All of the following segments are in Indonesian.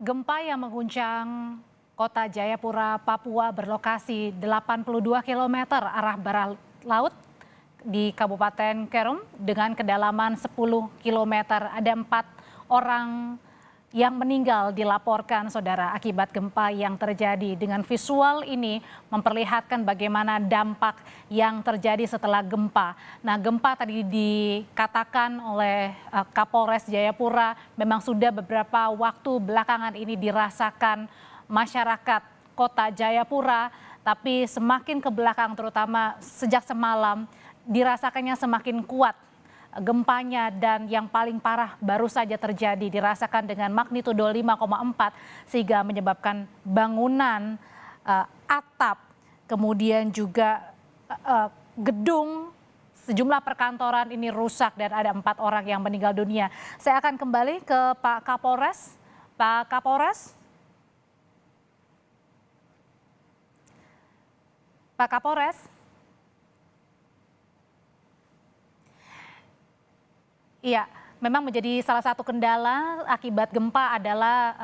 Gempa yang mengguncang kota Jayapura, Papua berlokasi 82 km arah barat laut di Kabupaten Kerom dengan kedalaman 10 km. Ada 4 orang yang meninggal dilaporkan, saudara, akibat gempa yang terjadi. Dengan visual ini memperlihatkan bagaimana dampak yang terjadi setelah gempa. Nah, gempa tadi dikatakan oleh Kapolres Jayapura memang sudah beberapa waktu belakangan ini dirasakan masyarakat kota Jayapura, tapi semakin ke belakang terutama sejak semalam dirasakannya semakin kuat gempanya, dan yang paling parah baru saja terjadi dirasakan dengan magnitudo 5,4 sehingga menyebabkan bangunan, atap, kemudian juga gedung sejumlah perkantoran ini rusak dan ada 4 orang yang meninggal dunia. Saya akan kembali ke Pak Kapolres. Pak Kapolres. Pak Kapolres. Iya, memang menjadi salah satu kendala akibat gempa adalah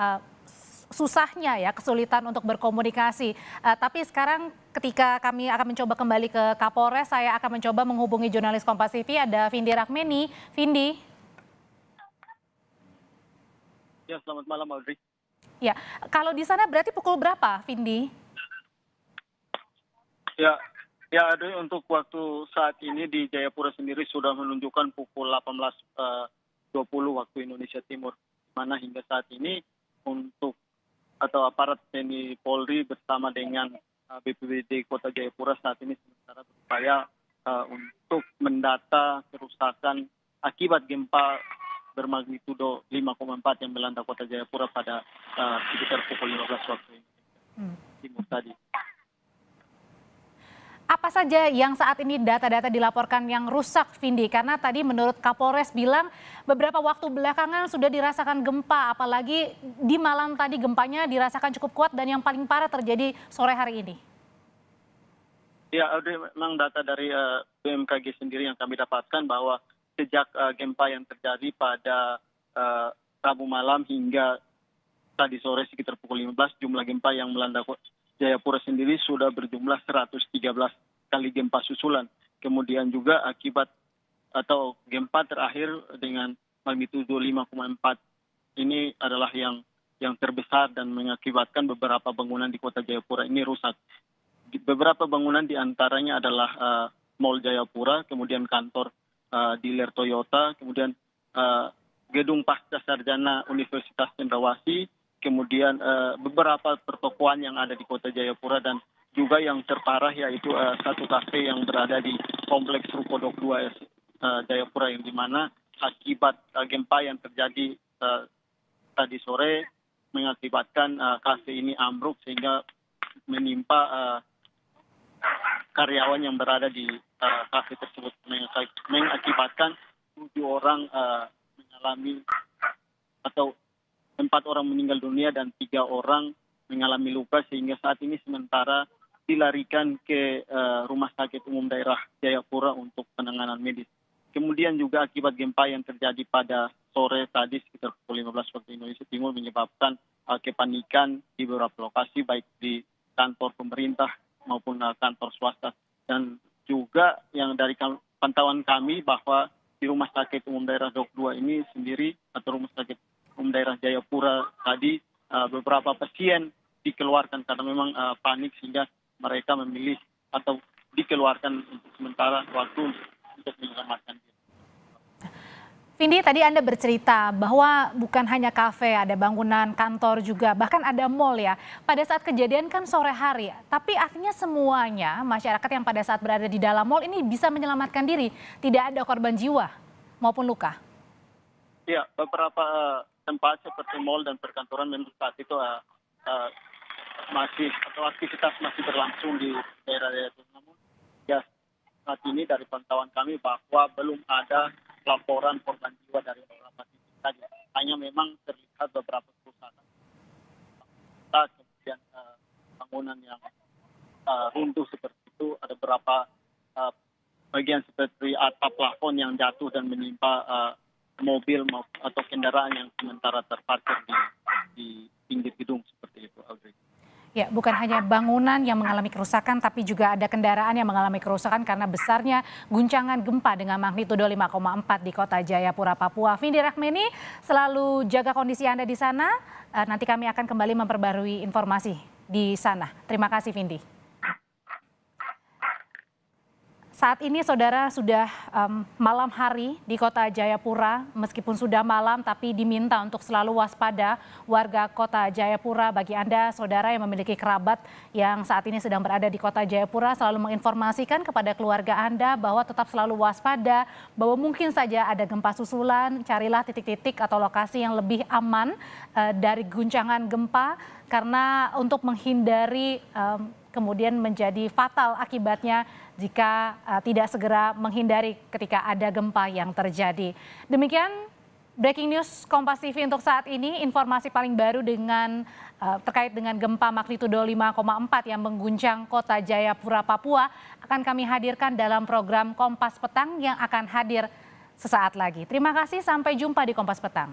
susahnya ya, kesulitan untuk berkomunikasi. Tapi sekarang ketika kami akan mencoba kembali ke Kapolres, saya akan mencoba menghubungi jurnalis Kompas TV, ada Vindi Rakmeni. Vindi. Ya, selamat malam Audrey. Ya, kalau di sana berarti pukul berapa, Vindi? Ya, Audrey, untuk waktu saat ini di Jayapura sendiri sudah menunjukkan pukul 18.20 waktu Indonesia Timur. Mana hingga saat ini untuk atau aparat TNI Polri bersama dengan BPBD Kota Jayapura saat ini sementara berupaya untuk mendata kerusakan akibat gempa bermagnitudo 5,4 yang melanda Kota Jayapura pada sekitar pukul 15 waktu Indonesia Timur tadi. Apa saja yang saat ini data-data dilaporkan yang rusak, Vindi? Karena tadi menurut Kapolres bilang beberapa waktu belakangan sudah dirasakan gempa, apalagi di malam tadi gempanya dirasakan cukup kuat dan yang paling parah terjadi sore hari ini. Ya, Audrey, memang data dari BMKG sendiri yang kami dapatkan bahwa sejak gempa yang terjadi pada Rabu malam hingga tadi sore sekitar pukul 15, jumlah gempa yang melanda Jayapura sendiri sudah berjumlah 113 kali gempa susulan. Kemudian juga akibat atau gempa terakhir dengan magnitudo 5,4 ini adalah yang terbesar dan mengakibatkan beberapa bangunan di Kota Jayapura ini rusak. Beberapa bangunan diantaranya adalah Mall Jayapura, kemudian kantor dealer Toyota, kemudian gedung pasca sarjana Universitas Cendrawasih, kemudian beberapa pertokoan yang ada di Kota Jayapura, dan juga yang terparah yaitu satu kafe yang berada di Kompleks Ruko Dok 2 Jayapura, yang dimana akibat gempa yang terjadi tadi sore mengakibatkan kafe ini ambruk sehingga menimpa karyawan yang berada di kafe tersebut, mengakibatkan 7 orang mengalami atau 4 orang meninggal dunia dan 3 orang mengalami luka, sehingga saat ini sementara dilarikan ke Rumah Sakit Umum Daerah Jayapura untuk penanganan medis. Kemudian juga akibat gempa yang terjadi pada sore tadi sekitar pukul 15 waktu Indonesia Timur menyebabkan kepanikan di beberapa lokasi, baik di kantor pemerintah maupun kantor swasta. Dan juga yang dari pantauan kami bahwa di Rumah Sakit Umum Daerah Dok 2 ini sendiri atau Rumah Sakit Umum Daerah Jayapura tadi beberapa pasien dikeluarkan karena memang panik, sehingga mereka memilih atau dikeluarkan untuk sementara waktu untuk menyelamatkan diri. Vindi, tadi Anda bercerita bahwa bukan hanya kafe, ada bangunan kantor juga, bahkan ada mall ya. Pada saat kejadian kan sore hari, tapi akhirnya semuanya masyarakat yang pada saat berada di dalam mall ini bisa menyelamatkan diri. Tidak ada korban jiwa maupun luka. Ya, beberapa tempat seperti mall dan perkantoran memang saat itu masih atau aktivitas masih berlangsung di daerah-daerah itu. Namun ya saat ini dari pantauan kami bahwa belum ada laporan korban jiwa dari beberapa titik tadi. Hanya memang terlihat beberapa kerusakan, kemudian bangunan yang runtuh seperti itu, ada beberapa bagian seperti atap plafon yang jatuh dan menimpa mobil atau kendaraan yang sementara terparkir di pinggir gedung seperti itu, Audrey. Ya, bukan hanya bangunan yang mengalami kerusakan, tapi juga ada kendaraan yang mengalami kerusakan karena besarnya guncangan gempa dengan magnitudo 5,4 di kota Jayapura, Papua. Vindi Rahmeni, selalu jaga kondisi Anda di sana. Nanti kami akan kembali memperbarui informasi di sana. Terima kasih, Vindi. Saat ini saudara sudah malam hari di kota Jayapura, meskipun sudah malam tapi diminta untuk selalu waspada warga kota Jayapura. Bagi Anda saudara yang memiliki kerabat yang saat ini sedang berada di kota Jayapura, selalu menginformasikan kepada keluarga Anda bahwa tetap selalu waspada, bahwa mungkin saja ada gempa susulan, carilah titik-titik atau lokasi yang lebih aman dari guncangan gempa, karena untuk menghindari kemudian menjadi fatal akibatnya jika tidak segera menghindari ketika ada gempa yang terjadi. Demikian breaking news Kompas TV untuk saat ini. Informasi paling baru terkait dengan gempa magnitudo 5,4 yang mengguncang kota Jayapura, Papua akan kami hadirkan dalam program Kompas Petang yang akan hadir sesaat lagi. Terima kasih, sampai jumpa di Kompas Petang.